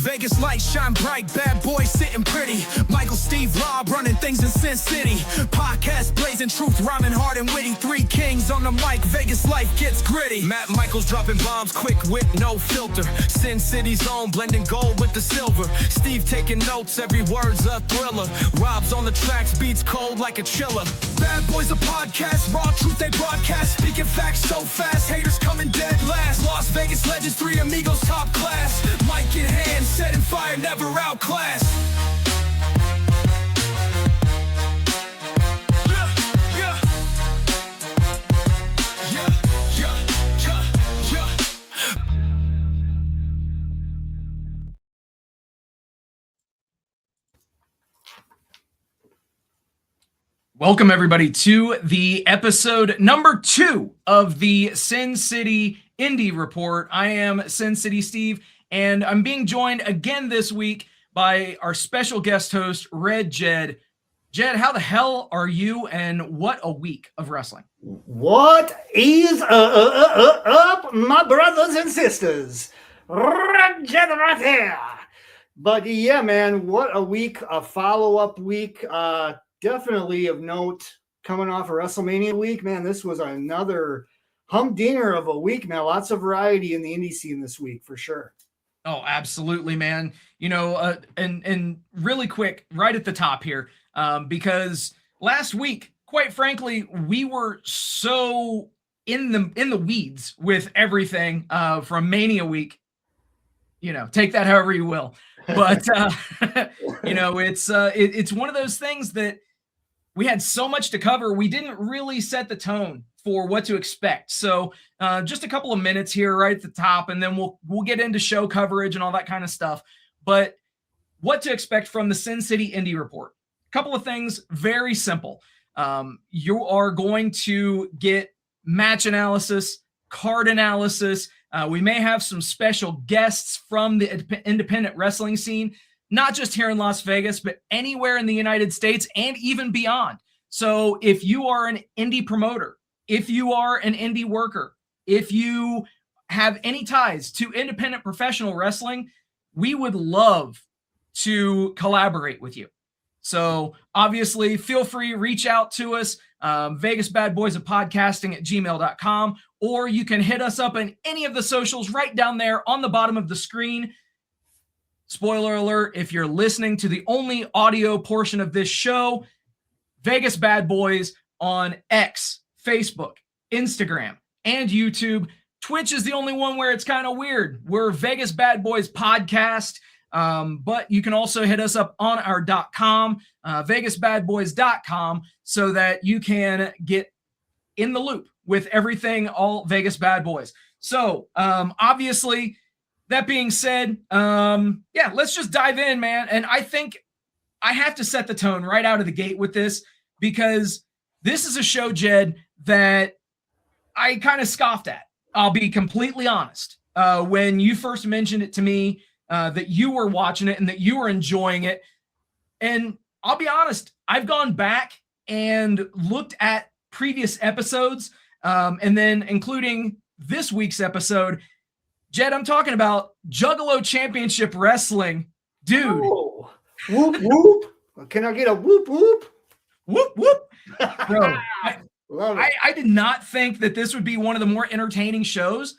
Vegas lights shine bright, bad boys sitting pretty. Michael, Steve, Rob running things in Sin City. Podcast blazing truth, rhyming hard and witty. Three kings on the mic, Vegas life gets gritty. Matt Michaels dropping bombs, quick wit, no filter. Sin City's own, blending gold with the silver. Steve taking notes, every word's a thriller. Rob's on the tracks, beats cold like a chiller. Bad boys a podcast, raw truth they broadcast. Speaking facts so fast, haters coming dead last. Las Vegas legends, three amigos top class. Mic in hand, setting fire, never outclassed. Welcome, everybody, to the episode number 2 of the Sin City Indy Report. I am Sin City Steve, and I'm being joined again this week by our special guest host, RedJed. Jed, how the hell are you, and what a week of wrestling? What is up, my brothers and sisters? RedJed right there. But yeah, man, what a week, a follow-up week. Definitely of note coming off of WrestleMania week, man. This was another humdinger of a week, man. Lots of variety in the indie scene this week for sure. Oh, absolutely, man. You know, and really quick, right at the top here, because last week, quite frankly, we were so in the weeds with everything from Mania week. You know, take that however you will, but you know, it's one of those things that we had so much to cover. We didn't really set the tone for what to expect. So just a couple of minutes here right at the top, and then we'll get into show coverage and all that kind of stuff. But what to expect from the Sin City Indy Report. A couple of things, very simple. You are going to get match analysis, card analysis. We may have some special guests from the independent wrestling scene, not just here in Las Vegas, but anywhere in the United States and even beyond. So if you are an indie promoter, if you are an indie worker, if you have any ties to independent professional wrestling, we would love to collaborate with you. So obviously feel free, reach out to us, Vegas Bad Boys of Podcasting at gmail.com, or you can hit us up on any of the socials right down there on the bottom of the screen. Spoiler alert, if you're listening to the only audio portion of this show, Vegas Bad Boys on X, Facebook, Instagram, and YouTube. Twitch is the only one where it's kind of weird. We're Vegas Bad Boys Podcast, but you can also hit us up on our .com, vegasbadboys.com, so that you can get in the loop with everything all Vegas Bad Boys. So obviously, that being said, yeah, let's just dive in, man. And I think I have to set the tone right out of the gate with this, because this is a show, Jed, that I kind of scoffed at. I'll be completely honest. When you first mentioned it to me, that you were watching it and that you were enjoying it. And I'll be honest, I've gone back and looked at previous episodes, and then including this week's episode. Jed, I'm talking about Juggalo Championship Wrestling. Dude. Oh, whoop, whoop. Can I get a whoop, whoop? Whoop, whoop. Bro, Love it. I did not think that this would be one of the more entertaining shows,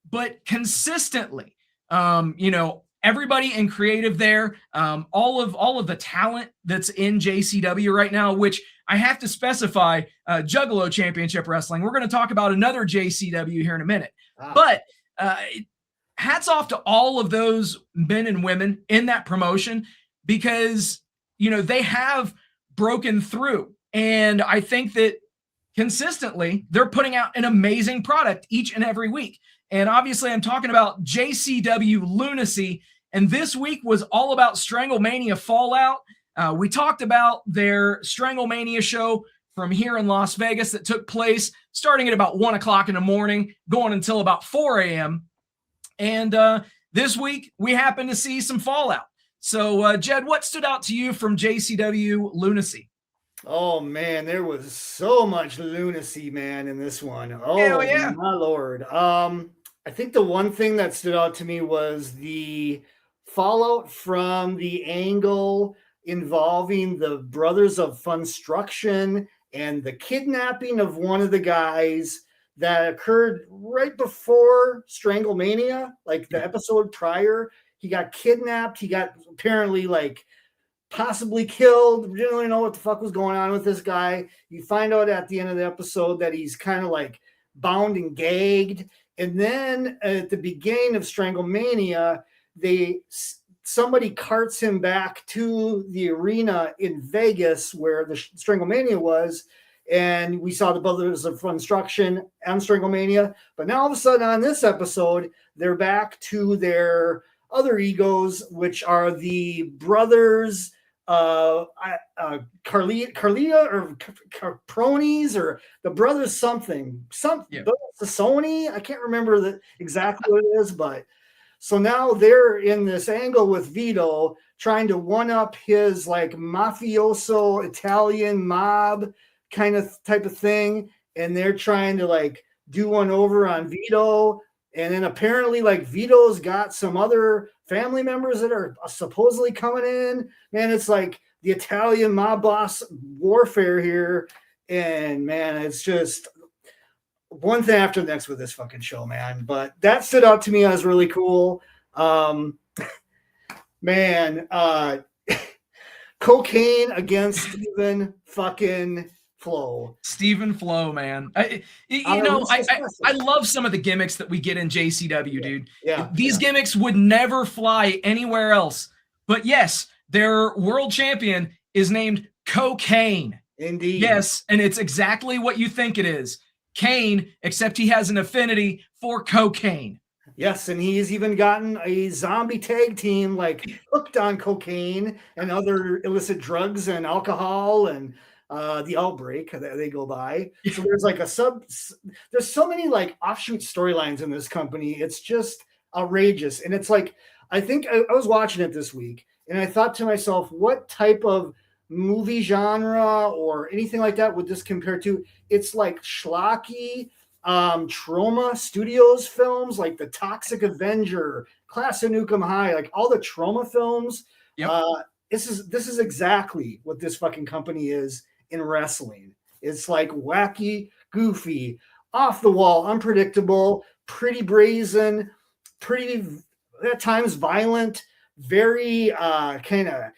but consistently, you know, everybody in creative there, all of the talent that's in JCW right now, which I have to specify, Juggalo Championship Wrestling. We're going to talk about another JCW here in a minute, but hats off to all of those men and women in that promotion, because, you know, they have broken through. And I think that consistently they're putting out an amazing product each and every week. And obviously I'm talking about JCW Lunacy. And this week was all about Stranglemania Fallout. We talked about their Stranglemania show from here in Las Vegas that took place starting at about 1 o'clock in the morning, going until about 4 a.m. And this week we happened to see some Fallout. So Jed, what stood out to you from JCW Lunacy? Oh man, there was so much lunacy, man, in this one. Oh Hell yeah. My Lord. I think the one thing that stood out to me was the fallout from the angle involving the Brothers of Funstruction and the kidnapping of one of the guys that occurred right before Stranglemania, like the episode prior. He got kidnapped. He got apparently like possibly killed. We didn't really know what the fuck was going on with this guy. You find out at the end of the episode that he's kind of like bound and gagged. And then at the beginning of Stranglemania, somebody carts him back to the arena in Vegas where the Stranglemania was. And we saw the Brothers of Funstruction and Stranglemania. But now all of a sudden on this episode, they're back to their other egos, which are the brothers Carlia or Capronis, or the brothers something, Sony. I can't remember exactly what it is, but so now they're in this angle with Vito trying to one up his like mafioso Italian mob kind of type of thing, and they're trying to like do one over on Vito. And then apparently, like, Vito's got some other family members that are supposedly coming in. Man, it's like the Italian mob boss warfare here. And, man, it's just one thing after the next with this fucking show, man. But that stood out to me as really cool. Cocaine against Stephen fucking Stephen Flow, man. I love some of the gimmicks that we get in JCW, dude. These gimmicks would never fly anywhere else. But yes, their world champion is named Cocaine. Indeed. Yes, and it's exactly what you think it is. Kane, except he has an affinity for cocaine. Yes, and he's even gotten a zombie tag team like hooked on cocaine and other illicit drugs and alcohol and the Outbreak that they go by. So there's like there's so many like offshoot storylines in this company. It's just outrageous. And it's like, I think I was watching it this week and I thought to myself, what type of movie genre or anything like that would this compare to? It's like schlocky, Trauma Studios films, like the Toxic Avenger, Class of Nukem High, like all the Trauma films. Yep. This is exactly what this fucking company is in wrestling. It's like wacky, goofy, off the wall, unpredictable, pretty brazen, pretty at times violent, very kind of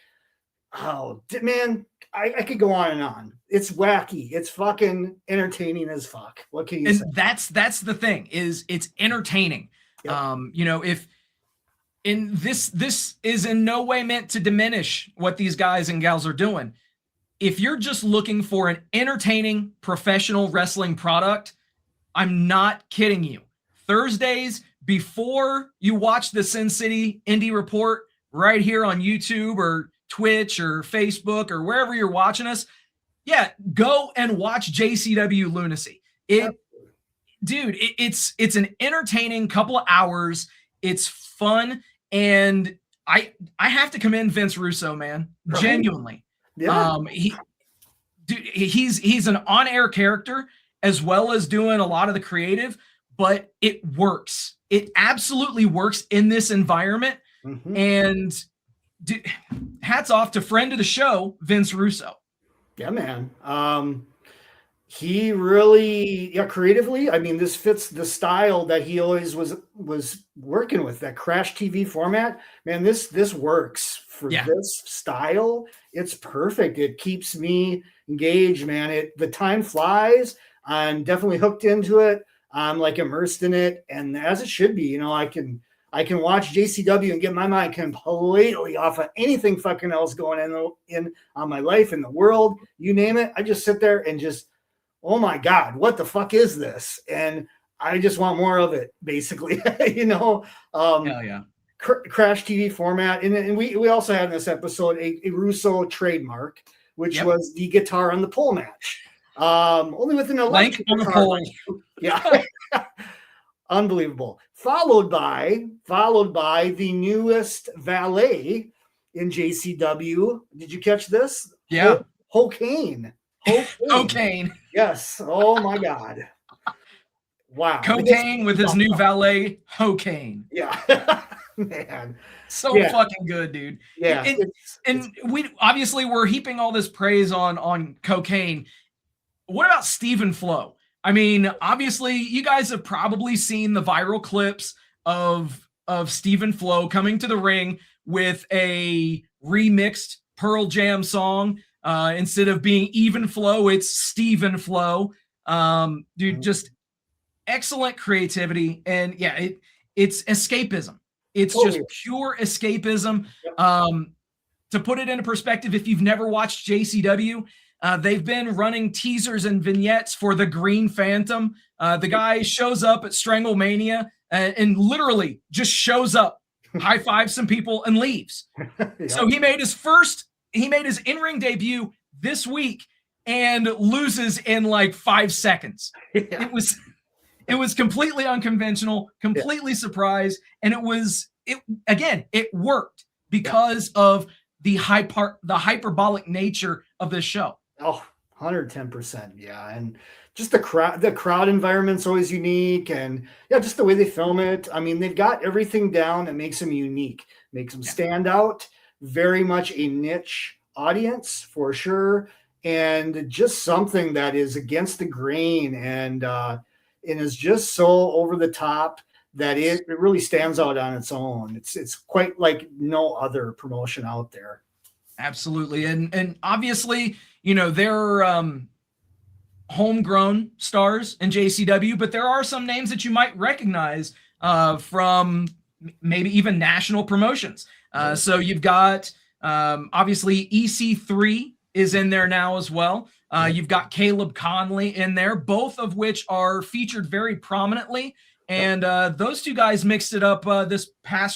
I could go on and on. It's wacky. It's fucking entertaining as fuck. What can you say? That's the thing, is it's entertaining. Yep. If in this is in no way meant to diminish what these guys and gals are doing. if you're just looking for an entertaining professional wrestling product, I'm not kidding you. Thursdays, before you watch the Sin City Indy Report right here on YouTube or Twitch or Facebook or wherever you're watching us, yeah, go and watch JCW Lunacy. It's an entertaining couple of hours. It's fun, and I have to commend Vince Russo, man. Right. Genuinely. Yeah. He's an on-air character as well as doing a lot of the creative, but it works. It absolutely works in this environment. Mm-hmm. And hats off to friend of the show, Vince Russo. Yeah, man. He really, creatively, I mean, this fits the style that he always was working with, that Crash TV format. Man, this works for this style. It's perfect. It keeps me engaged, man. The time flies. I'm definitely hooked into it. I'm like immersed in it, and as it should be. You know, I can watch JCW and get my mind completely off of anything fucking else going in on my life, in the world, you name it. I just sit there and just, oh my God, what the fuck is this? And I just want more of it, basically. You know, Hell yeah. Crash TV format. And we also had in this episode a Russo trademark, which was the guitar on the pole match. Only with an electric on the guitar. pole. Yeah. Unbelievable. Followed by the newest valet in JCW. Did you catch this? Yeah. Cocaine. Cocaine. Yes. Oh my God. Wow. Cocaine with his new valet, Cocaine. Yeah. Man. So fucking good, dude. Yeah. We obviously we're heaping all this praise on Cocaine. What about Stephen Flo? I mean, obviously, you guys have probably seen the viral clips of Stephen Flo coming to the ring with a remixed Pearl Jam song. Instead of being Even Flow, it's Stephen Flo. Dude, just excellent creativity. And yeah, it's escapism. It's just pure escapism. To put it into perspective, if you've never watched JCW, they've been running teasers and vignettes for the Green Phantom. The guy shows up at Stranglemania and literally just shows up, high fives some people, and leaves. So he made his in-ring debut this week and loses in like 5 seconds. Yeah. It was completely unconventional, completely surprised, and it worked because of the hyperbolic nature of this show. Oh, 110%. Yeah. And just the crowd environment's always unique, and just the way they film it. I mean, they've got everything down that makes them unique, makes them stand out. Very much a niche audience for sure. And just something that is against the grain and is just so over the top that it really stands out on its own. It's quite like no other promotion out there. Absolutely. And obviously, they're homegrown stars in JCW, but there are some names that you might recognize from maybe even national promotions. So you've got, obviously, EC3 is in there now as well. You've got Caleb Conley in there, both of which are featured very prominently. And those two guys mixed it up this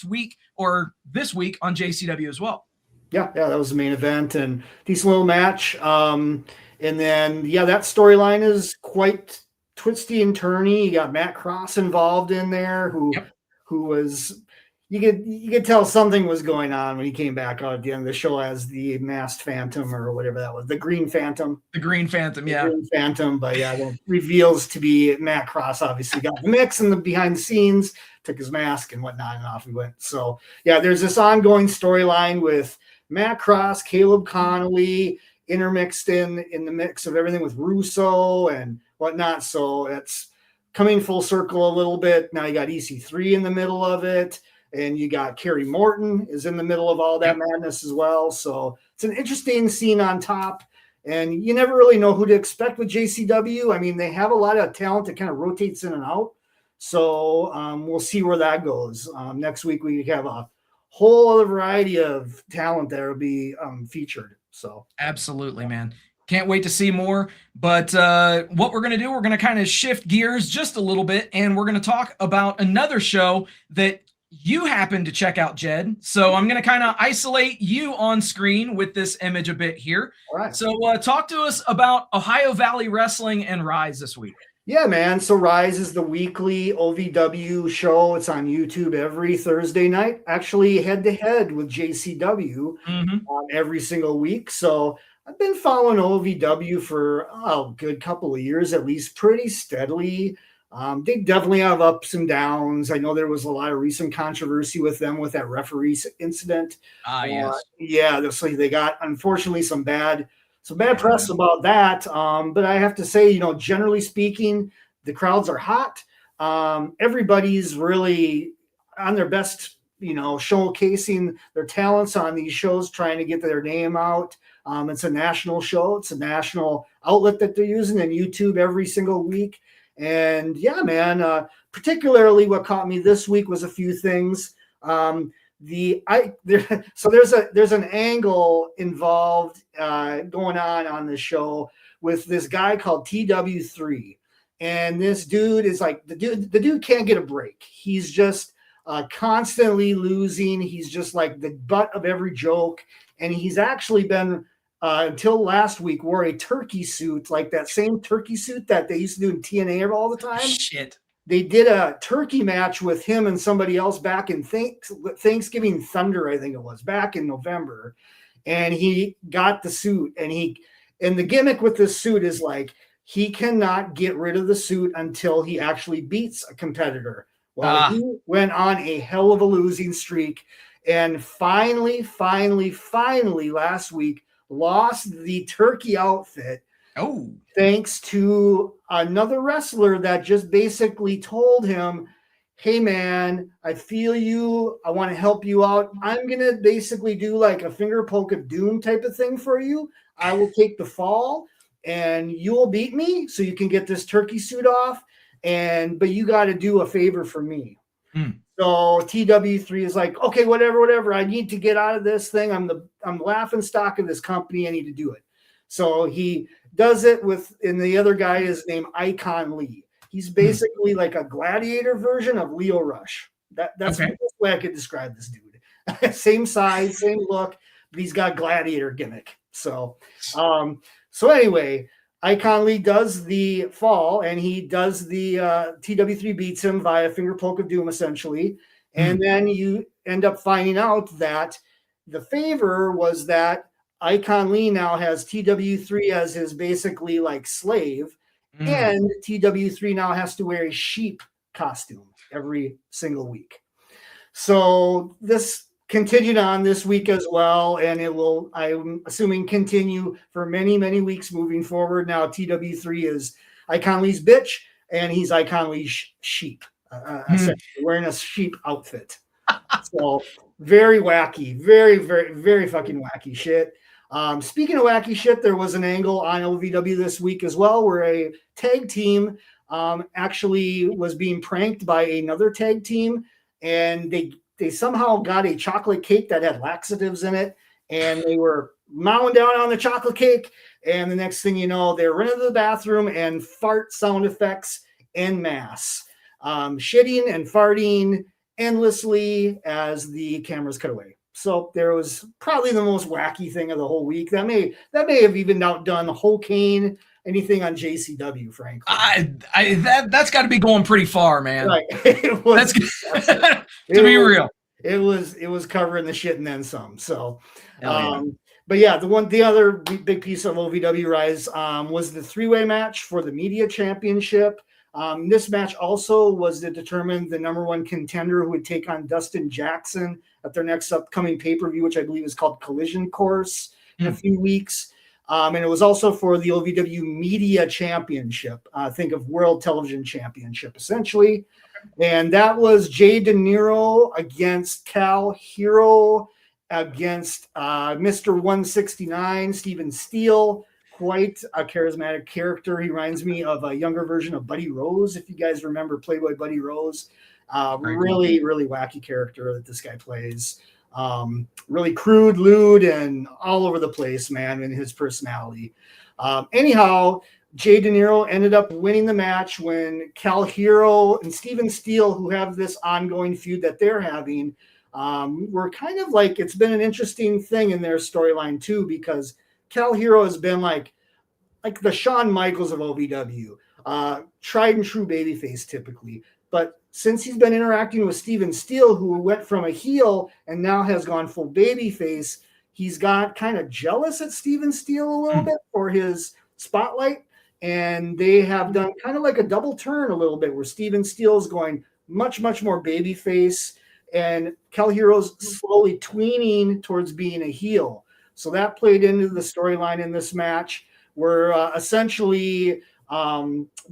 week on JCW as well. Yeah, that was the main event, and decent little match. And then, that storyline is quite twisty and turny. You got Matt Cross involved in there, who was, you could tell something was going on when he came back out at the end of the show as the masked Phantom or whatever that was, the Green Phantom. The Green Phantom, Green Phantom, but that reveals to be Matt Cross. Obviously, got the mix and the behind the scenes, took his mask and whatnot, and off he went. So there's this ongoing storyline with Matt Cross, Caleb Connolly, intermixed in the mix of everything with Russo and whatnot. So it's coming full circle a little bit. Now you got EC3 in the middle of it, and you got Kerry Morton is in the middle of all that madness as well. So it's an interesting scene on top, and you never really know who to expect with JCW. I mean, they have a lot of talent that kind of rotates in and out. So we'll see where that goes. Next week we have a whole other variety of talent that will be featured. So absolutely, man. Can't wait to see more. But what we're going to do, we're going to kind of shift gears just a little bit, and we're going to talk about another show that you happen to check out, Jed. So I'm going to kind of isolate you on screen with this image a bit here. all right. So talk to us about Ohio Valley Wrestling and Rise this week. Yeah, man. So Rise is the weekly OVW show. It's on YouTube every Thursday night, actually head to head with JCW every single week. So I've been following OVW for a good couple of years, at least pretty steadily. They definitely have ups and downs. I know there was a lot of recent controversy with them with that referee incident. Yes. Yeah, so they got, unfortunately, some bad press about that. But I have to say, generally speaking, the crowds are hot. Everybody's really on their best, showcasing their talents on these shows, trying to get their name out. It's a national show. It's a national outlet that they're using on YouTube every single week. And yeah, man, particularly what caught me this week was a few things. There's an angle involved going on the show with this guy called TW3, and this dude is like the dude can't get a break. He's just constantly losing. He's just like the butt of every joke, and he's actually been until last week wore a turkey suit, like that same turkey suit that they used to do in TNA all the time. Shit. They did a turkey match with him and somebody else back in Thanksgiving Thunder, I think it was, back in November. And he got the suit, and the gimmick with this suit is like he cannot get rid of the suit until he actually beats a competitor. Well, he went on a hell of a losing streak, and finally last week lost the turkey outfit. Oh, thanks to another wrestler that just basically told him, hey, man, I feel you. I want to help you out. I'm going to basically do like a finger poke of doom type of thing for you. I will take the fall and you will beat me so you can get this turkey suit off. But you got to do a favor for me. So TW3 is like, okay, whatever. I need to get out of this thing. I'm laughing stock of this company. I need to do it. So he does it and the other guy is named Icon Lee. He's basically like a gladiator version of Leo Rush. That's the best way I could describe this dude. Same size, same look, but he's got gladiator gimmick. So anyway, Icon Lee does the fall, and he does the TW3 beats him via finger poke of doom, essentially. And then you end up finding out that the favor was that Icon Lee now has TW3 as his basically like slave, and TW3 now has to wear a sheep costume every single week. So this continued on this week as well, and it will, I'm assuming, continue for many, many weeks moving forward. Now TW3 is Icon Lee's bitch, and he's Icon Lee's sheep, wearing a sheep outfit. So very wacky, very, very, very fucking wacky shit. Speaking of wacky shit, there was an angle on OVW this week as well where a tag team actually was being pranked by another tag team, and they somehow got a chocolate cake that had laxatives in it, and they were mowing down on the chocolate cake, and the next thing you know, they ran into the bathroom and fart sound effects en masse. Shitting and farting endlessly as the cameras cut away. So there was probably the most wacky thing of the whole week. That may have even outdone Hurricane, anything on JCW, frankly. That's got to be going pretty far, man. Right. It was, to be real. It was covering the shit and then some. So, but yeah, the other big piece of OVW Rise was the 3-way match for the media championship. This match also was to determine the #1 contender who would take on Dustin Jackson at their next upcoming pay-per-view, which I believe is called Collision Course, in a few weeks. And it was also for the OVW Media Championship. Think of World Television Championship, essentially. And that was Jay De Niro against Cal Hero against Mr. 169, Steven Steele. Quite a charismatic character. He reminds me of a younger version of Buddy Rose, if you guys remember Playboy Buddy Rose. Really, really wacky character that this guy plays. Really crude, lewd, and all over the place, man, in his personality. Anyhow, Jay De Niro ended up winning the match when Cal Hero and Steven Steele, who have this ongoing feud that they're having, were kind of like, it's been an interesting thing in their storyline too, because Cal Hero has been like the Shawn Michaels of OVW, tried and true babyface typically. But since he's been interacting with Steven Steele, who went from a heel and now has gone full babyface, he's got kind of jealous at Steven Steele a little bit for his spotlight. And they have done kind of like a double turn a little bit where Steven Steele's going much, much more babyface and Cal Hero's slowly tweening towards being a heel. So that played into the storyline in this match where essentially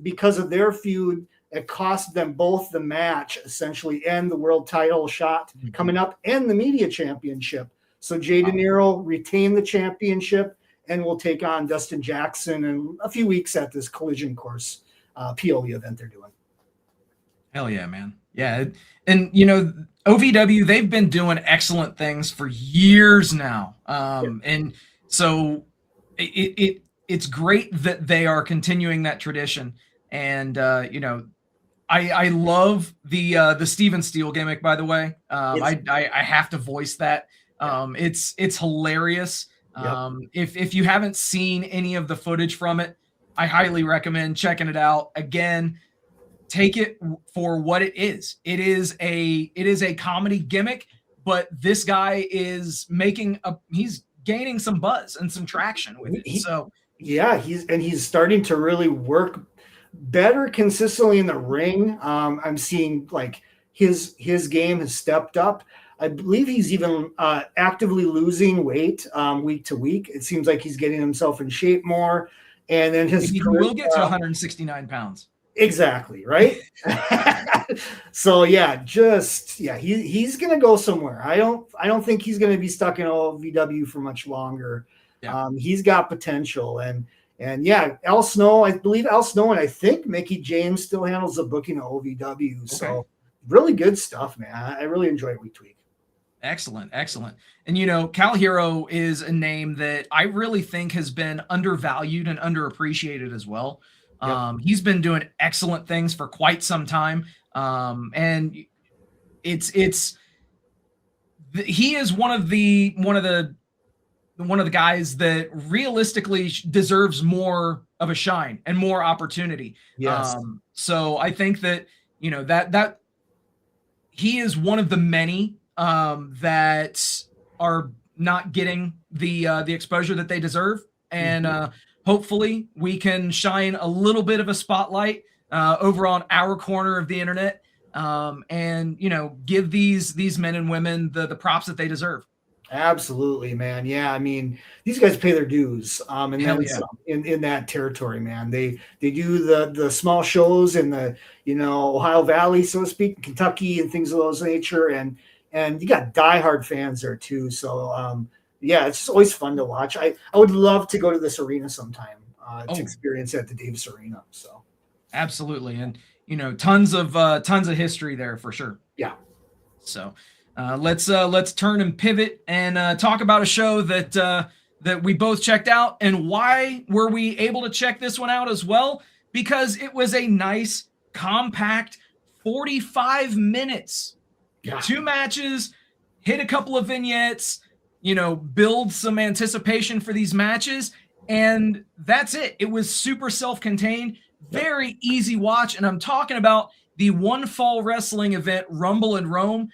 because of their feud, it cost them both the match essentially and the world title shot coming up and the media championship. So Jay De Niro retained the championship and will take on Dustin Jackson in a few weeks at this Collision Course POE event they're doing. Hell yeah, man. Yeah. And, you know, OVW, they've been doing excellent things for years now. And so it's great that they are continuing that tradition. And, you know, I love the Steven Steele gimmick, by the way. I have to voice that. It's hilarious. If you haven't seen any of the footage from it, I highly recommend checking it out. Again, take it for what it is. It is a comedy gimmick, but this guy is he's gaining some buzz and some traction with it. So yeah, he's starting to really work better consistently in the ring. I'm seeing like his game has stepped up. I believe he's even actively losing weight week to week. It seems like he's getting himself in shape more. And then he will get to 169 pounds. Exactly, right? So he's gonna go somewhere. I don't think he's gonna be stuck in OVW for much longer. Yeah. He's got potential, and Al Snow, I believe Al Snow, and I think Mickey James still handles the booking of OVW. Okay. So really good stuff, man. I really enjoy it week to week. Excellent. And, you know, Cal Hero is a name that I really think has been undervalued and underappreciated as well. Yep. He's been doing excellent things for quite some time. And he is one of the guys that realistically deserves more of a shine and more opportunity. Yes. So I think that, you know, that he is one of the many that are not getting the exposure that they deserve. And hopefully we can shine a little bit of a spotlight over on our corner of the internet and, you know, give these men and women the props that they deserve. Absolutely, man. Yeah, I mean, these guys pay their dues, and then some in that territory, man. They do the small shows in the Ohio Valley, so to speak, Kentucky, and things of those nature, and you got diehard fans there too. So it's just always fun to watch. I would love to go to this arena sometime to experience it at the Davis Arena. So absolutely, and tons of history there for sure. Yeah. So. Let's turn and pivot and talk about a show that we both checked out. And why were we able to check this one out as well? Because it was a nice, compact 45 minutes. Yeah. 2 matches, hit a couple of vignettes, build some anticipation for these matches. And that's it. It was super self-contained, very easy watch. And I'm talking about the One Fall Wrestling event, Rumble in Rome.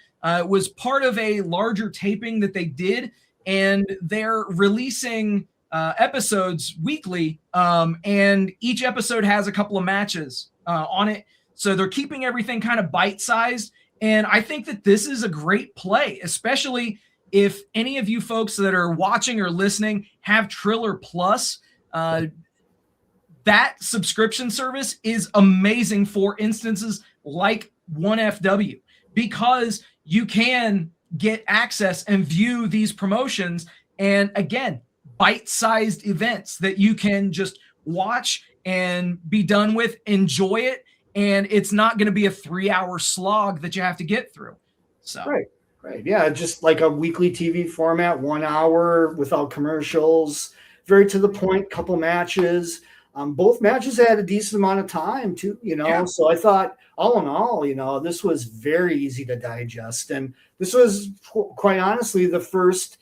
Was part of a larger taping that they did, and they're releasing episodes weekly, and each episode has a couple of matches on it. So they're keeping everything kind of bite-sized, and I think that this is a great play, especially if any of you folks that are watching or listening have Triller Plus. That subscription service is amazing for instances like 1FW, because you can get access and view these promotions. And again, bite-sized events that you can just watch and be done with, enjoy it. And it's not going to be a 3-hour slog that you have to get through. So Right. Right. Yeah. Just like a weekly TV format, 1 hour without commercials, very to the point, couple matches. Both matches had a decent amount of time too, Yeah. So I thought all in all, this was very easy to digest. And this was quite honestly the first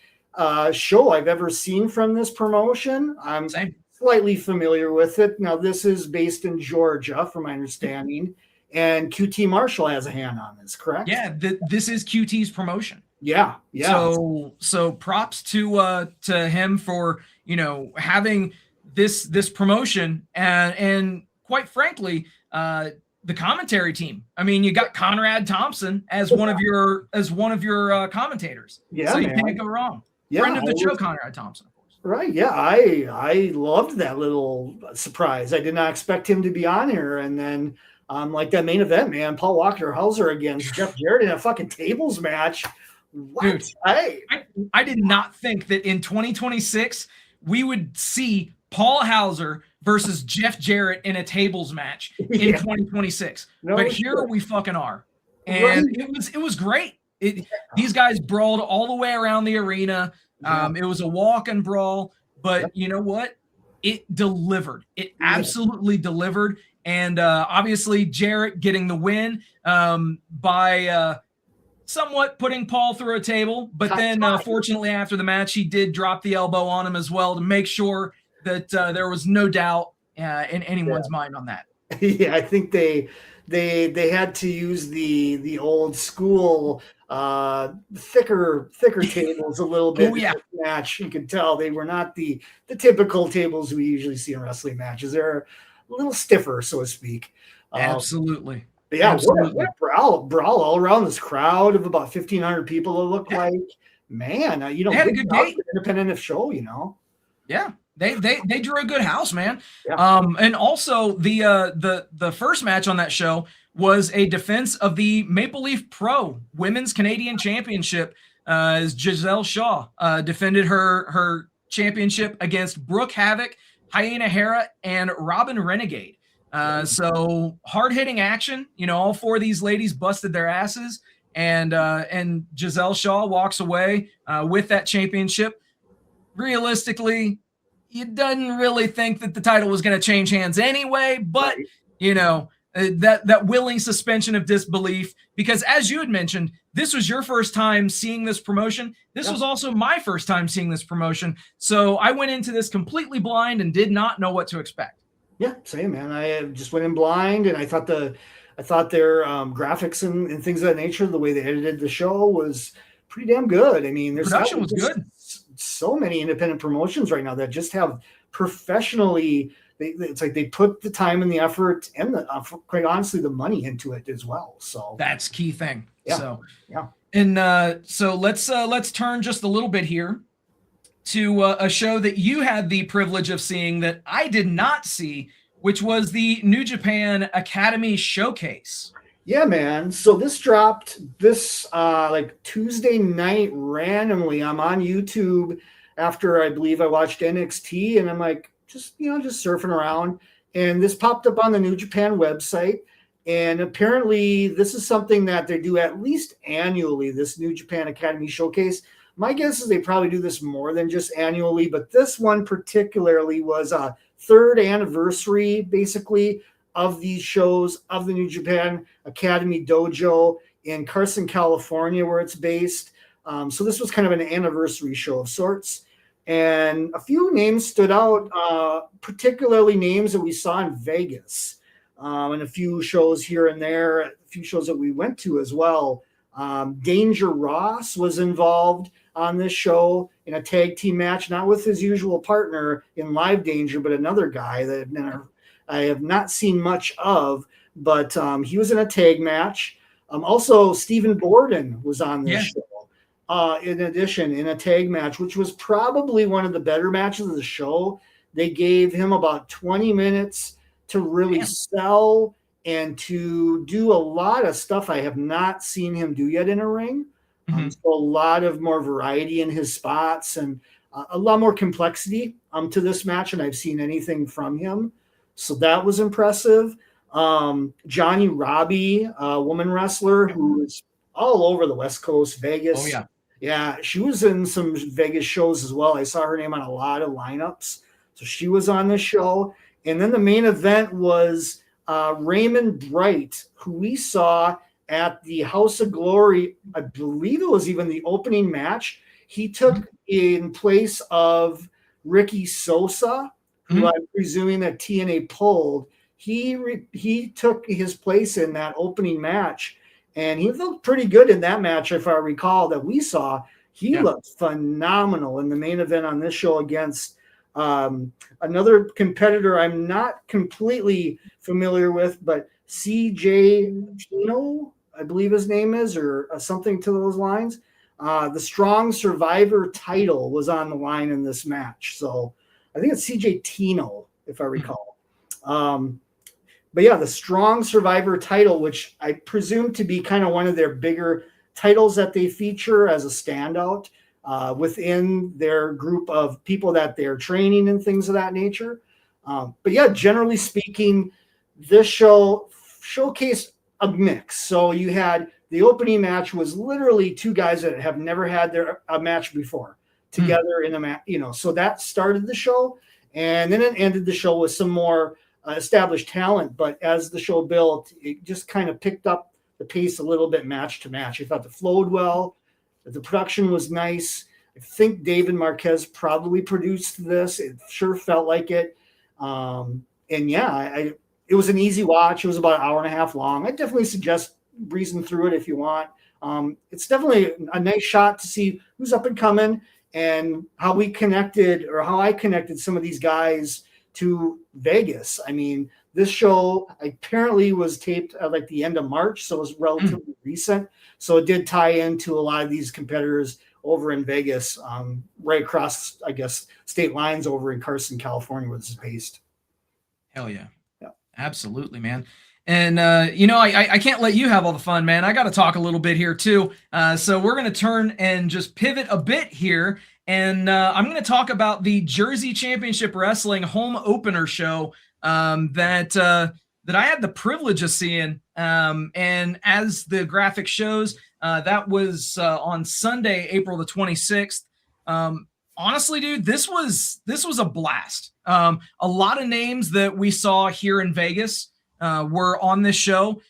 show I've ever seen from this promotion. I'm Same. slightly familiar with it. Now, this is based in Georgia, from my understanding. And QT Marshall has a hand on this, correct? Yeah, this is QT's promotion. Yeah. So props to him for having this promotion and quite frankly the commentary team. I mean, you got Conrad Thompson as one of your commentators. Yeah, so you man. can't go wrong. Yeah, Friend of the show, Conrad Thompson, of course. Right. Yeah, I loved that little surprise. I did not expect him to be on here, and then like that main event, man, Paul Walker Hauser against Jeff Jarrett in a fucking tables match. What? Dude, Hey. I did not think that in 2026 we would see Paul Hauser versus Jeff Jarrett in a tables match in 2026. No but shit. here we fucking are. And it was great. These guys brawled all the way around the arena. It was a walk and brawl, but you know what? It delivered. It absolutely delivered. And obviously Jarrett getting the win by somewhat putting Paul through a table. But then fortunately after the match, he did drop the elbow on him as well to make sure that there was no doubt in anyone's mind on that. Yeah, I think they had to use the old school thicker tables a little bit. Oh, yeah. In this match, you could tell they were not the typical tables we usually see in wrestling matches. They're a little stiffer, so to speak. Absolutely. But yeah, Absolutely. what a brawl all around this crowd of about 1,500 people. It looked like, man, they had a good date. Independent show, Yeah. They drew a good house, man. Yeah. And also the first match on that show was a defense of the Maple Leaf Pro Women's Canadian Championship. As Giselle Shaw defended her championship against Brooke Havoc, Hyena Hera, and Robin Renegade. So hard-hitting action. All four of these ladies busted their asses, and Giselle Shaw walks away with that championship. Realistically, you didn't really think that the title was going to change hands anyway, but that willing suspension of disbelief, because as you had mentioned, this was your first time seeing this promotion. This was also my first time seeing this promotion. So I went into this completely blind and did not know what to expect. Yeah, same, man. I just went in blind, and I thought their graphics and things of that nature, the way they edited the show was pretty damn good. I mean, there's Production was good. So many independent promotions right now that just have professionally. It's like they put the time and the effort and quite honestly the money into it as well. So that's key thing. Yeah. So yeah. And so let's turn just a little bit here to a show that you had the privilege of seeing that I did not see, which was the New Japan Academy Showcase. Yeah, man. So this dropped like Tuesday night randomly. I'm on YouTube after I believe I watched NXT, and I'm like just surfing around, and this popped up on the New Japan website. And apparently this is something that they do at least annually, this New Japan Academy Showcase. My guess is they probably do this more than just annually, but this one particularly was a third anniversary, basically, of these shows of the New Japan Academy Dojo in Carson, California, where it's based. So this was kind of an anniversary show of sorts. And a few names stood out, particularly names that we saw in Vegas, and a few shows here and there, a few shows that we went to as well. Danger Ross was involved on this show in a tag team match, not with his usual partner in Live Danger, but another guy that I have not seen much of, but he was in a tag match. Also, Stephen Borden was on this show. In addition, in a tag match, which was probably one of the better matches of the show. They gave him about 20 minutes to really sell and to do a lot of stuff I have not seen him do yet in a ring. So a lot of more variety in his spots and a lot more complexity to this match than I've seen anything from him. So that was impressive. Johnny Robbie, a woman wrestler who is all over the West Coast, Vegas. Oh, yeah. Yeah, she was in some Vegas shows as well. I saw her name on a lot of lineups. So she was on this show. And then the main event was Raymond Bright, who we saw at the House of Glory. I believe it was even the opening match. He took in place of Ricky Sosa, who I'm presuming that TNA pulled. He took his place in that opening match. And he looked pretty good in that match, if I recall, that we saw. He looked phenomenal in the main event on this show against another competitor I'm not completely familiar with, but CJ Tino, I believe his name is, or something to those lines. The Strong Survivor title was on the line in this match. So I think it's CJ Tino, if I recall. But yeah, the Strong Survivor title, which I presume to be kind of one of their bigger titles that they feature as a standout within their group of people that they're training and things of that nature. But yeah, generally speaking, this show showcased a mix. So you had the opening match was literally two guys that have never had a match before together in a match, so that started the show. And then it ended the show with some more established talent, but as the show built, it just kind of picked up the pace a little bit match to match. I thought it flowed well. The production was nice. I think David Marquez probably produced this. It sure felt like it. And yeah, it was an easy watch. It was about an hour and a half long. I definitely suggest breezing through it if you want. It's definitely a nice shot to see who's up and coming and how we connected, or how I connected some of these guys to Vegas. I mean, this show apparently was taped at like the end of March, so it was relatively recent. So it did tie into a lot of these competitors over in Vegas, right across, I guess, state lines over in Carson, California, where this is based. Hell yeah. Absolutely, man. And, I can't let you have all the fun, man. I got to talk a little bit here too. So we're going to turn and just pivot a bit here. And I'm going to talk about the Jersey Championship Wrestling home opener show that I had the privilege of seeing. And as the graphic shows, that was on Sunday, April the 26th. Honestly, dude, this was a blast. A lot of names that we saw here in Vegas were on this show.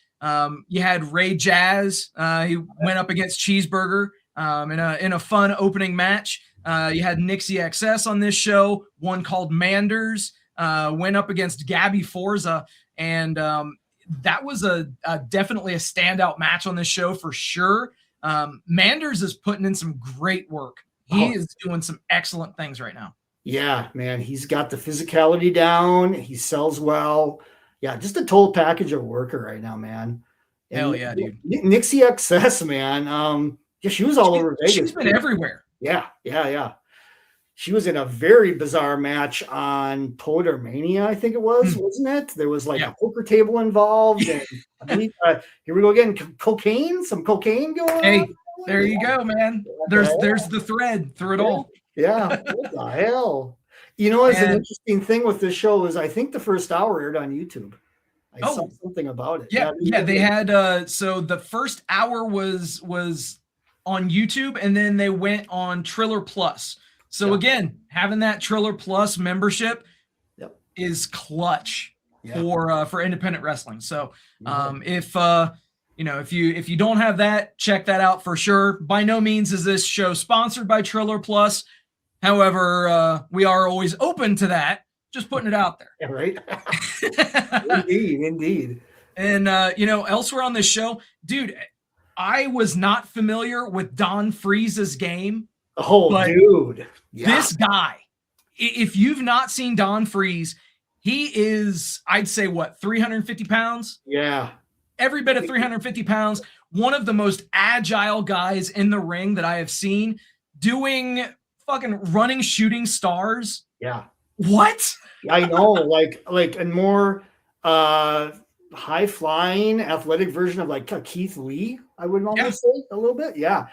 You had Ray Jazz. He went up against Cheeseburger in a fun opening match. You had Nixie XS on this show, one called Manders, went up against Gabby Forza, and that was definitely a standout match on this show for sure. Manders is putting in some great work. He is doing some excellent things right now. Yeah, man, he's got the physicality down. He sells well. Yeah, just a total package of worker right now, man. And hell yeah, dude. Nixie XS, man. Yeah, she was all over Vegas. She's been everywhere. Yeah. She was in a very bizarre match on Podermania, I think it was, wasn't it? There was like a poker table involved, and I believe, here we go again, some cocaine going on. Hey, there you go, man. There's the thread through it all. Yeah, what the hell? What's an interesting thing with this show is I think the first hour aired on YouTube. I saw something about it. Yeah, they had so the first hour was on YouTube, and then they went on Triller Plus. So again, having that Triller Plus membership is clutch for independent wrestling. So if you don't have that, check that out for sure. By no means is this show sponsored by Triller Plus. However, we are always open to that. Just putting it out there. Yeah, right. Indeed. And elsewhere on this show, dude, I was not familiar with Don Freeze's game. Oh, dude. Yeah. This guy, if you've not seen Don Freeze, he is, I'd say, 350 pounds? Yeah. Every bit of 350 pounds. One of the most agile guys in the ring that I have seen, doing fucking running shooting stars. Yeah. What? I know, like a more high flying athletic version of like a Keith Lee, I would almost say a little bit. Yeah.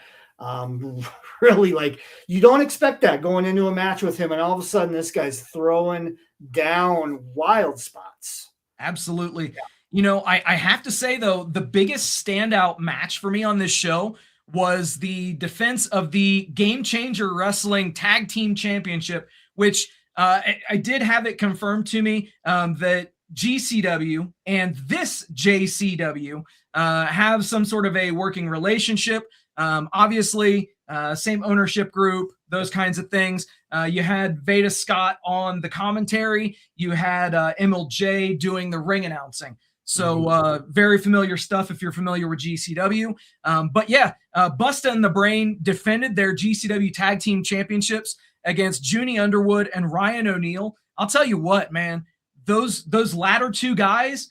Really, like, you don't expect that going into a match with him, and all of a sudden this guy's throwing down wild spots. Absolutely. I have to say, though, the biggest standout match for me on this show was the defense of the Game Changer Wrestling Tag Team Championship, which I did have it confirmed to me that GCW and this JCW have some sort of a working relationship. Obviously, same ownership group, those kinds of things. You had Veda Scott on the commentary. You had MLJ doing the ring announcing. So very familiar stuff if you're familiar with GCW. But yeah, Busta and the Brain defended their GCW Tag Team Championships against Junie Underwood and Ryan O'Neal. I'll tell you what, man, those latter two guys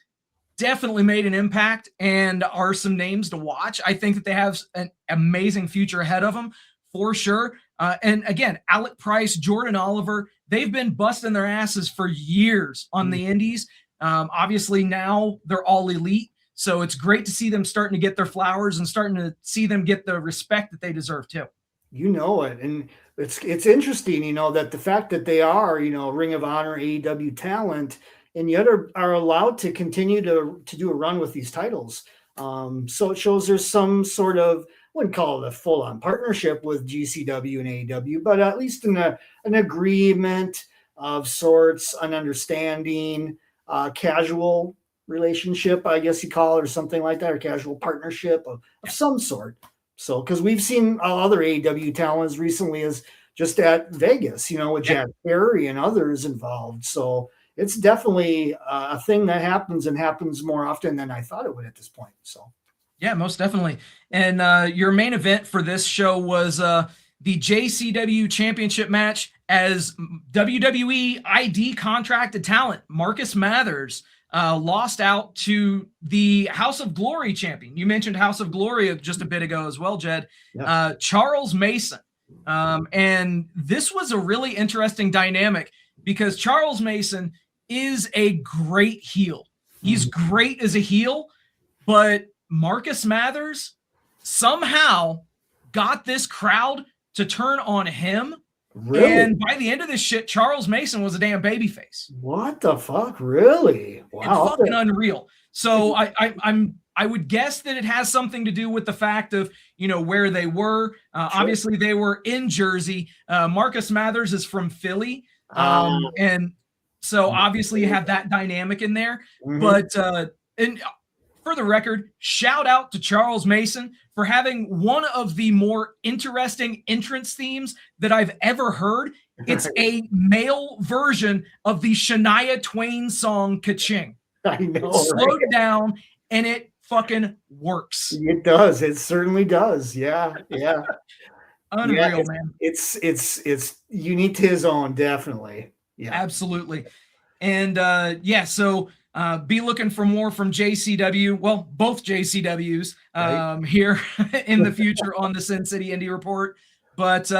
definitely made an impact and are some names to watch. I think that they have an amazing future ahead of them for sure. And again, Alec Price, Jordan Oliver, they've been busting their asses for years on the indies. Obviously now they're all elite. So it's great to see them starting to get their flowers and starting to see them get the respect that they deserve too. You know it. And it's interesting, that the fact that they are, Ring of Honor, AEW talent, and yet are allowed to continue to do a run with these titles. So it shows there's some sort of, I wouldn't call it a full-on partnership with GCW and AEW, but at least an agreement of sorts, an understanding, casual relationship, I guess you call it, or something like that, or casual partnership of some sort. So, because we've seen other AEW talents recently as just at Vegas, with Jack Perry and others involved. So it's definitely a thing that happens and happens more often than I thought it would at this point. So, yeah, most definitely. And your main event for this show was the JCW Championship match as WWE ID contracted talent Marcus Mathers lost out to the House of Glory champion. You mentioned House of Glory just a bit ago as well, Jed. Yeah. Charles Mason. And this was a really interesting dynamic because Charles Mason is a great heel. He's great as a heel, but Marcus Mathers somehow got this crowd to turn on him. Really? And by the end of this shit, Charles Mason was a damn babyface. What the fuck? Really? Wow. It's fucking unreal. So I would guess that it has something to do with the fact of, where they were. Sure. Obviously, they were in Jersey. Marcus Mathers is from Philly. And so obviously you have that dynamic in there. But and for the record, shout out to Charles Mason for having one of the more interesting entrance themes that I've ever heard. It's a male version of the Shania Twain song Ka-Ching. I know. It's slowed down and it fucking works. It does. It certainly does. Yeah. Yeah. Unreal, man. It's unique to his own, definitely. Yeah. Absolutely. And so be looking for more from JCW. Well, both JCWs here in the future on the Sin City Indie Report. But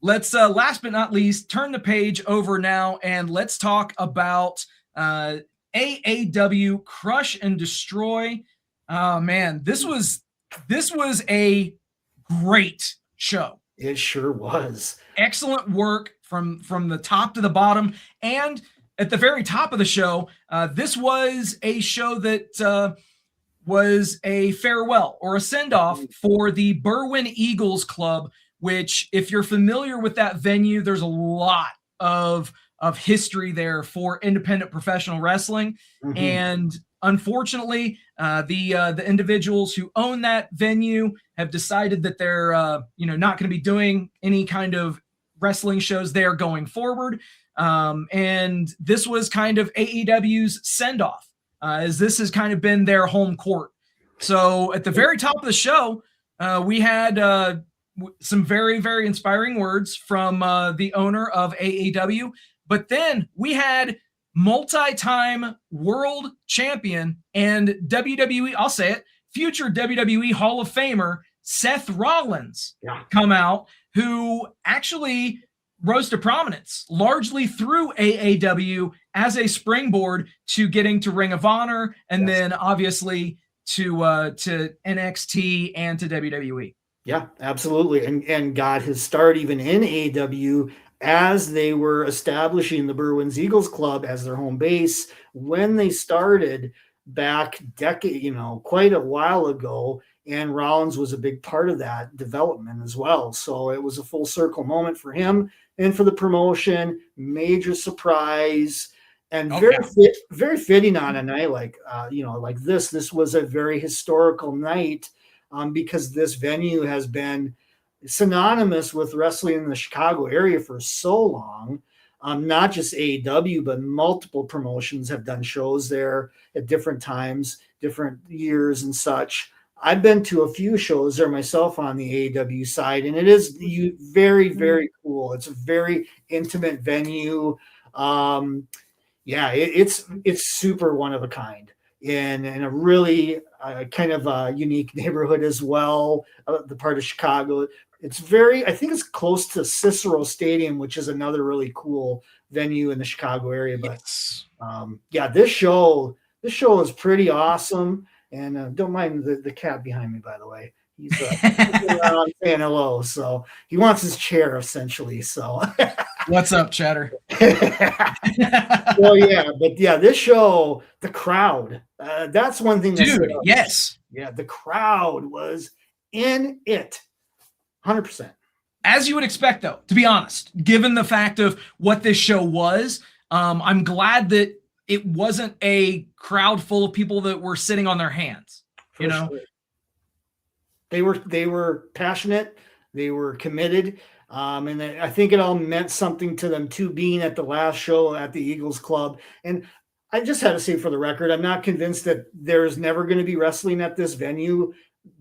let's last but not least turn the page over now and let's talk about AAW Crush and Destroy. Man, this was a great show. It sure was. Excellent work from the top to the bottom. And at the very top of the show, this was a show that was a farewell or a send-off for the Berwyn Eagles Club, which, if you're familiar with that venue, there's a lot of history there for independent professional wrestling. And unfortunately, the individuals who own that venue have decided that they're not going to be doing any kind of wrestling shows there going forward. And this was kind of AEW's send-off, as this has kind of been their home court. So at the very top of the show, we had some very, very inspiring words from the owner of AAW. But then we had multi-time world champion and WWE, I'll say it, future WWE Hall of Famer Seth Rollins come out, who actually rose to prominence largely through AAW as a springboard to getting to Ring of Honor and then obviously to NXT and to WWE. Yeah, absolutely. And got his start even in AAW as they were establishing the Berwyn's Eagles Club as their home base. When they started, back decade, quite a while ago. And Rollins was a big part of that development as well. So it was a full circle moment for him and for the promotion. Major surprise, and very fitting on a night like like this. This was a very historical night because this venue has been synonymous with wrestling in the Chicago area for so long. Not just AAW, but multiple promotions have done shows there at different times, different years and such. I've been to a few shows there myself on the AAW side, and it is very, very cool. It's a very intimate venue. It's super one of a kind in a really kind of a unique neighborhood as well, the part of Chicago. I think it's close to Cicero Stadium, which is another really cool venue in the Chicago area. But this show is pretty awesome. And don't mind the cat behind me, by the way. He's around saying hello. So he wants his chair, essentially. So what's up, Chatter? Well, this show, the crowd, that's one thing. Dude, yes. Yeah, the crowd was in it. 100%. As you would expect, though, to be honest, given the fact of what this show was, I'm glad that it wasn't a crowd full of people that were sitting on their hands. Sure. They were passionate, they were committed, and I think it all meant something to them too, being at the last show at the Eagles Club. And I just had to say, for the record, I'm not convinced that there's never going to be wrestling at this venue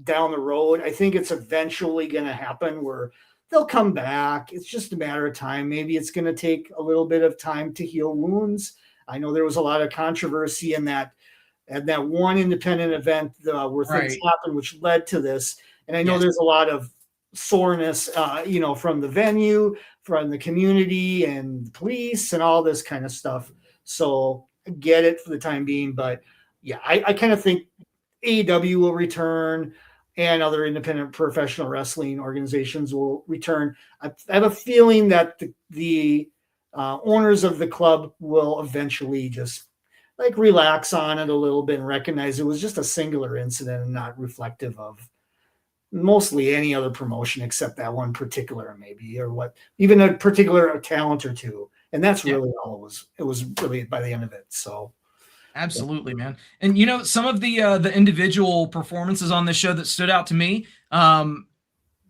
down the road. I think it's eventually going to happen where they'll come back. It's just a matter of time. Maybe it's going to take a little bit of time to heal wounds. I know there was a lot of controversy in that one independent event where things happened, which led to this. And I know there's a lot of soreness, from the venue, from the community and the police and all this kind of stuff. So I get it for the time being, but I kind of think AEW will return and other independent professional wrestling organizations will return. I have a feeling that the owners of the club will eventually just relax on it a little bit and recognize it was just a singular incident and not reflective of mostly any other promotion except that one particular, maybe, or even a particular talent or two. And that's really all it was. It was really by the end of it. So absolutely, man. And some of the individual performances on this show that stood out to me,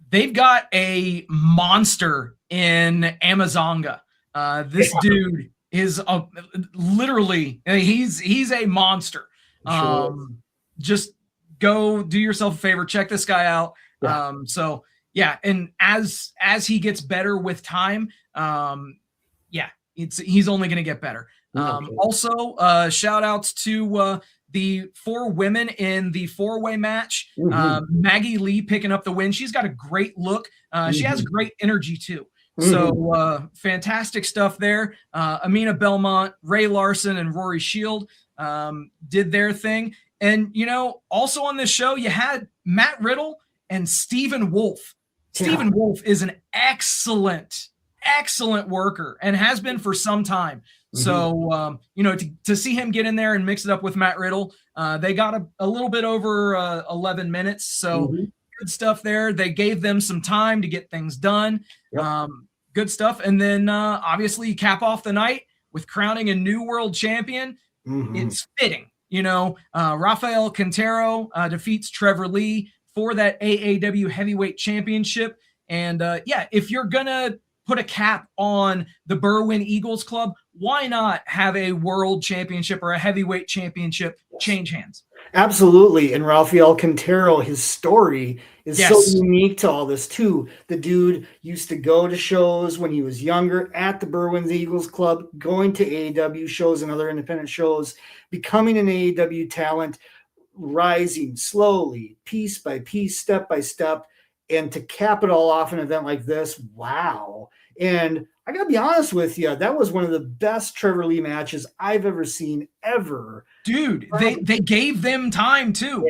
they've got a monster in Amazonga. This dude is literally, he's a monster. Just go do yourself a favor, check this guy out. And as he gets better with time, he's only going to get better. Also, shout outs to the 4 women in the 4-way match. Maggie Lee picking up the win. She's got a great look. She has great energy too. So fantastic stuff there. Amina Belmont, Ray Larson, and Rory Shield did their thing. And, also on this show, you had Matt Riddle and Stephen Wolf. Stephen Wolf is an excellent worker and has been for some time. So, to see him get in there and mix it up with Matt Riddle, they got a little bit over 11 minutes. So good stuff there. They gave them some time to get things done. Good stuff. And then obviously you cap off the night with crowning a new world champion. It's fitting. Rafael Quintero defeats Trevor Lee for that AAW heavyweight championship. And if you're going to put a cap on the Berwyn Eagles Club, why not have a world championship or a heavyweight championship change hands? Absolutely. And Rafael Quintero, his story is so unique to all this too. The dude used to go to shows when he was younger at the Berwyn Eagles Club, going to AAW shows and other independent shows, becoming an AAW talent, rising slowly, piece by piece, step by step, and to cap it all off an event like this. Wow. And I got to be honest with you, that was one of the best Trevor Lee matches I've ever seen ever. Dude, they gave them time too.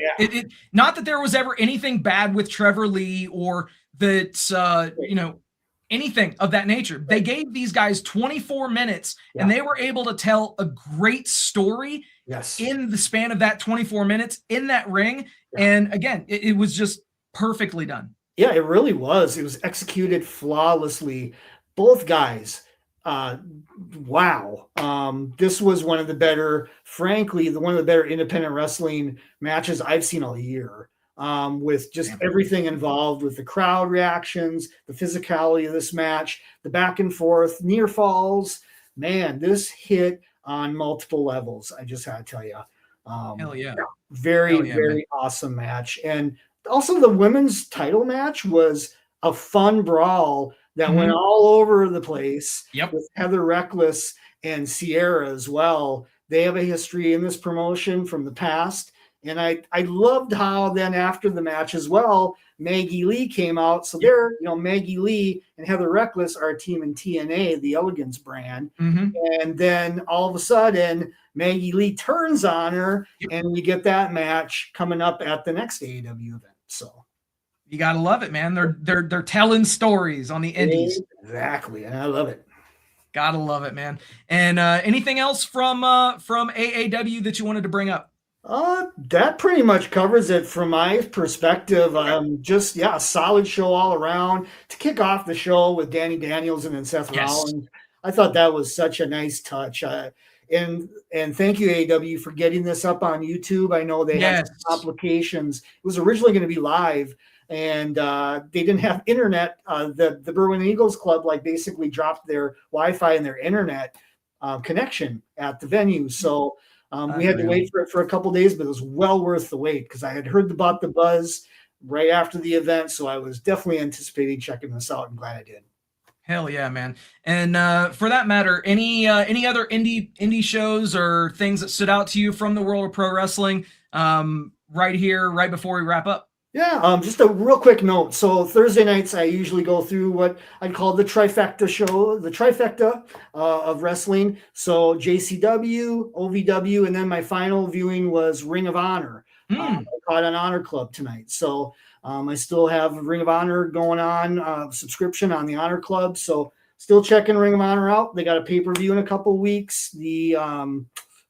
Not that there was ever anything bad with Trevor Lee or that, anything of that nature. They gave these guys 24 minutes and they were able to tell a great story Yes. in the span of that 24 minutes in that ring. Yeah. And again, it was just perfectly done. Yeah, it really was. It was executed flawlessly. Both guys, wow. This was one of the better, frankly, one of the better independent wrestling matches I've seen all year. With just everything involved with the crowd reactions, the physicality of this match, the back and forth, near falls. Man, this hit on multiple levels. I just had to tell you. Hell yeah. Very awesome match. And also the women's title match was a fun brawl that went all over the place. Yep. With Heather Reckless and Sierra as well. They have a history in this promotion from the past. And I loved how then after the match as well, Maggie Lee came out. So there, Maggie Lee and Heather Reckless are a team in TNA, the Elegance brand. And then all of a sudden, Maggie Lee turns on her, and we get that match coming up at the next AAW event. So you gotta love it, man. They're telling stories on the indies. Exactly, and I love it. Gotta love it, man. And anything else from AAW that you wanted to bring up? That pretty much covers it from my perspective. Just a solid show all around. To kick off the show with Danny Daniels and then Seth Rollins, I thought that was such a nice touch. And thank you, AAW, for getting this up on YouTube. I know they had some complications. It was originally going to be live, and they didn't have internet. The Berwyn Eagles Club basically dropped their Wi-Fi and their internet connection at the venue. So we had to wait for it for a couple days, but it was well worth the wait because I had heard about the buzz right after the event. So I was definitely anticipating checking this out, and glad I did. Hell yeah, man. And for that matter, any other indie shows or things that stood out to you from the world of pro wrestling right here, right before we wrap up? Yeah, just a real quick note. So Thursday nights, I usually go through what I'd call the trifecta show, the trifecta of wrestling. So JCW, OVW, and then my final viewing was Ring of Honor. I caught an Honor Club tonight. So I still have Ring of Honor going on, subscription on the Honor Club. So still checking Ring of Honor out. They got a pay-per-view in a couple of weeks. The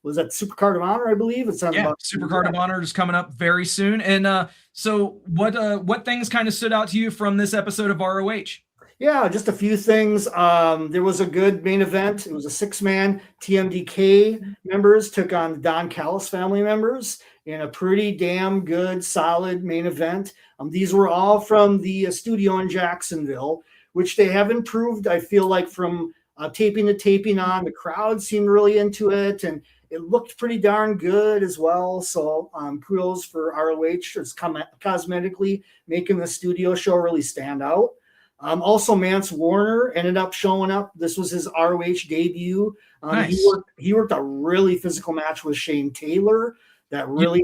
was that Supercard of Honor, I believe. It's on Supercard of Honor is coming up very soon. And so what things kind of stood out to you from this episode of ROH? Yeah, just a few things. There was a good main event. It was a 6-man. TMDK members took on the Don Callis family members in a pretty damn good, solid main event. These were all from the studio in Jacksonville, which they have improved, I feel like, from taping to taping on. The crowd seemed really into it, and it looked pretty darn good as well. So kudos for ROH just cosmetically making the studio show really stand out. Also, Mance Warner ended up showing up. This was his ROH debut. Nice. He worked a really physical match with Shane Taylor that really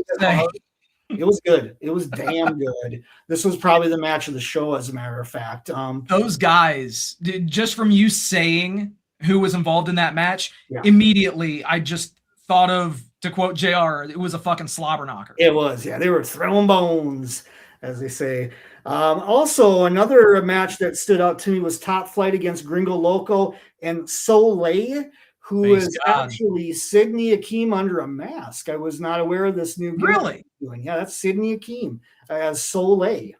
it was good. It was damn good. This was probably the match of the show, as a matter of fact. Those guys, just from you saying who was involved in that match, immediately I just thought of, to quote JR, it was a fucking slobber knocker. It was, they were throwing bones, as they say. Also, another match that stood out to me was Top Flight against Gringo Loco and Soleil, who is actually Sydney Akeem under a mask. I was not aware of this new Really? Doing. Yeah, that's Sydney Akeem as Soleil.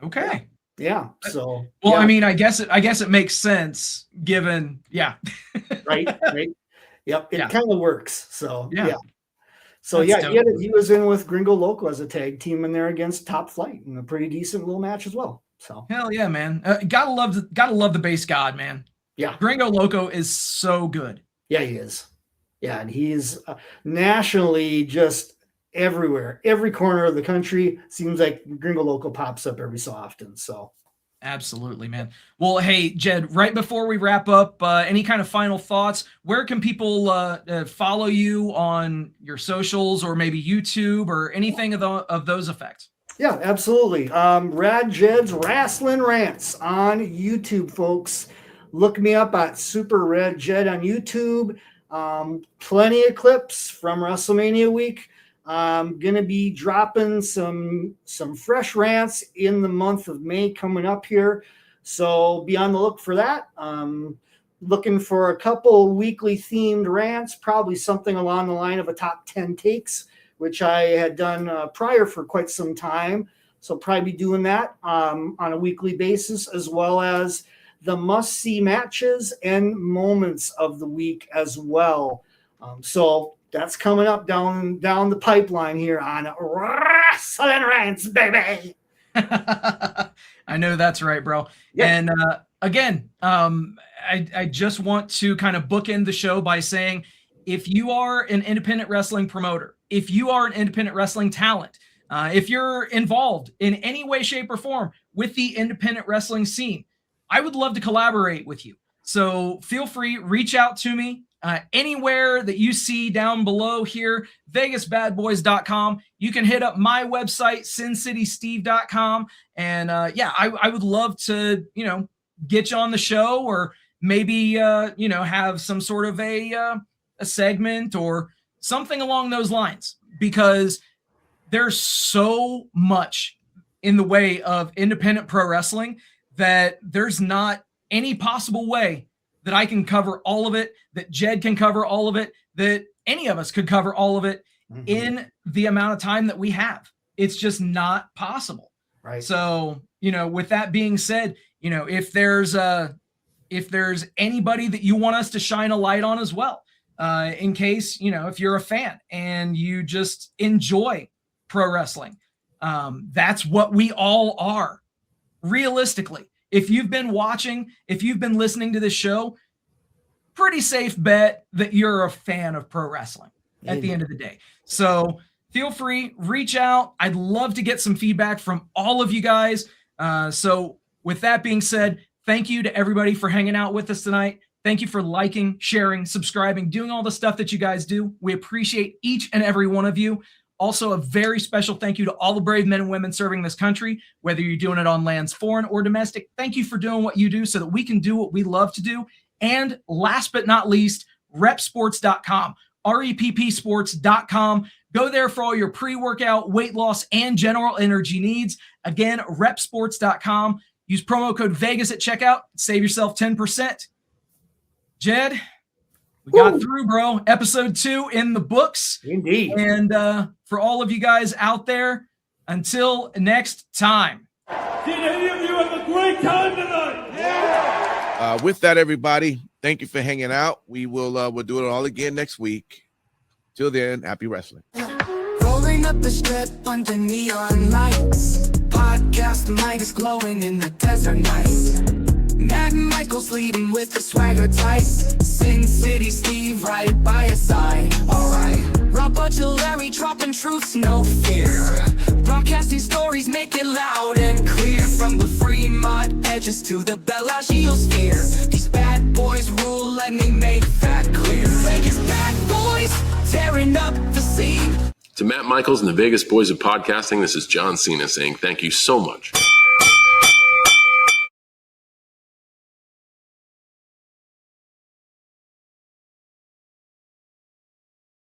Okay. Yeah. So I mean, I guess it makes sense given right. Yep, it kind of works. So So he was in with Gringo Loco as a tag team in there against Top Flight in a pretty decent little match as well. So hell yeah, man. Gotta love the base god, man. Yeah. Gringo Loco is so good. Yeah, he is. Yeah, and he's nationally just everywhere. Every corner of the country seems like Gringo Loco pops up every so often. So absolutely, man. Well, hey, Jed, right before we wrap up, any kind of final thoughts? Where can people follow you on your socials or maybe YouTube or anything of those effects? Yeah, absolutely. RedJed's Wrestling Rants on YouTube, folks. Look me up at Super RedJed on YouTube. Plenty of clips from WrestleMania week. I'm going to be dropping some fresh rants in the month of May coming up here. So be on the look for that. looking for a couple weekly themed rants, probably something along the line of a top 10 takes, which I had done prior for quite some time. So probably be doing that on a weekly basis, as well as the must-see matches and moments of the week as well. So that's coming up down the pipeline here on Wrestling Rants, baby. I know that's right, bro. Yeah. And again, I just want to kind of bookend the show by saying, if you are an independent wrestling promoter, if you are an independent wrestling talent, if you're involved in any way, shape, or form with the independent wrestling scene, I would love to collaborate with you. So feel free, reach out to me anywhere that you see down below here, vegasbadboys.com. You can hit up my website, sincitysteve.com. And I would love to, get you on the show, or maybe, have some sort of a segment or something along those lines, because there's so much in the way of independent pro wrestling that there's not any possible way that I can cover all of it, that Jed can cover all of it, that any of us could cover all of it in the amount of time that we have. It's just not possible. Right. So, with that being said, if there's anybody that you want us to shine a light on as well, in case, if you're a fan and you just enjoy pro wrestling, that's what we all are. Realistically, if you've been watching, if you've been listening to this show, pretty safe bet that you're a fan of pro wrestling at the end of the day. So feel free, reach out. I'd love to get some feedback from all of you guys. So with that being said, thank you to everybody for hanging out with us tonight. Thank you for liking, sharing, subscribing, doing all the stuff that you guys do. We appreciate each and every one of you. Also, a very special thank you to all the brave men and women serving this country, whether you're doing it on lands foreign or domestic. Thank you for doing what you do so that we can do what we love to do. And last but not least, repsports.com, reppsports.com. Go there for all your pre-workout, weight loss, and general energy needs. Again, repsports.com. Use promo code Vegas at checkout. Save yourself 10%. Jed, we got through, bro. Episode 2 in the books. Indeed. And for all of you guys out there, until next time. Did any of you have a great time tonight? Yeah. With that, everybody, thank you for hanging out. We'll do it all again next week. Till then, happy wrestling. Rolling up the strip under neon lights. Podcast mic is glowing in the desert nights. Matt Michaels leading with the swagger tights. Sin City Steve right by your side. Alright. Rob Larry dropping truths, no fear. Broadcasting stories, make it loud and clear. From the Fremont edges to the Bellagio sphere. These bad boys rule, let me make that clear. Vegas bad boys, tearing up the scene. To Matt Michaels and the Vegas Boys of Podcasting, this is John Cena saying thank you so much.